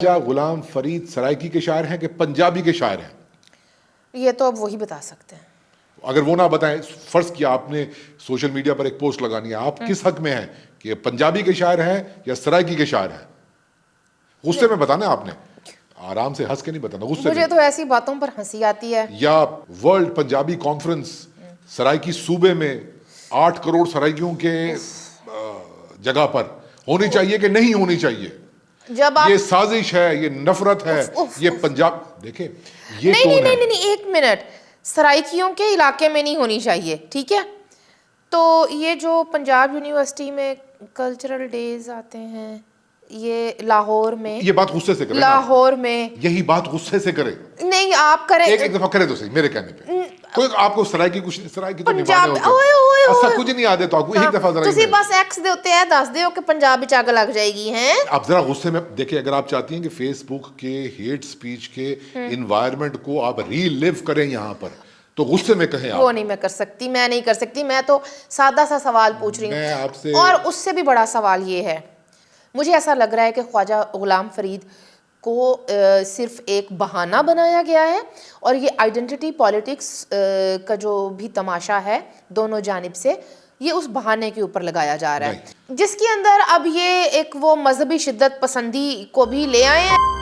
کیا غلام فرید سرائکی کے شاعر ہیں کہ پنجابی کے شاعر ہیں؟ یہ تو اب وہی بتا سکتے ہیں. اگر وہ نہ بتائیں، فرض کیا آپ نے سوشل میڈیا پر ایک پوسٹ لگانی ہے، آپ کس حق میں ہیں کہ پنجابی کے شاعر ہیں یا سرائکی کے شاعر ہیں؟ غصے میں بتانا ہے آپ نے، آرام سے ہنس کے نہیں بتانا، غصے میں. مجھے تو ایسی باتوں پر ہنسی آتی ہے. یا ورلڈ پنجابی کانفرنس سرائکی صوبے میں 8 کروڑ سرائکیوں کے جگہ پر ہونی چاہیے کہ نہیں ہونی چاہیے؟ جب آپ یہ سازش ہے، یہ نفرت ہے، یہ پنجاب. دیکھیں یہ ٹون ہے. نہیں ایک منٹ، سرائکیوں کے علاقے میں نہیں ہونی چاہیے، ٹھیک ہے. تو یہ جو پنجاب یونیورسٹی میں کلچرل ڈیز آتے ہیں، یہ لاہور میں، یہ بات غصے سے کرے، لاہور میں یہی بات غصے سے کرے. نہیں آپ کریں، ایک دفعہ کرے تو صحیح میرے کہنے پہ. کوئی آپ کو سرائکی کچھ سرائکی تو پنجاب نبھانے ہوتے ایسا کچھ نہیں آتے تو آپ کو ایک دفعہ ذرا تسی بس ایکس دے ہوتے ہیں دس دے ہو کہ پنجاب وچ اگ لگ جائے گی. ہیں آپ ذرا غصے میں دیکھیں، اگر آپ چاہتی ہیں کہ فیس بک کے ہیٹ سپیچ کے انوائرمنٹ کو آپ ری لیو کریں یہاں پر، تو غصے میں کہیں. وہ نہیں میں کر سکتی، میں نہیں کر سکتی. میں تو سادہ سا سوال پوچھ رہی میں ہوں. آپ سے اور اس سے بھی بڑا سوال یہ ہے، مجھے ایسا لگ رہا ہے کہ خواجہ غلام فرید کو صرف ایک بہانہ بنایا گیا ہے، اور یہ آئیڈینٹی پالیٹکس کا جو بھی تماشا ہے دونوں جانب سے، یہ اس بہانے کے اوپر لگایا جا رہا ہے، جس کے اندر اب یہ ایک وہ مذہبی شدت پسندی کو بھی لے آئے ہیں.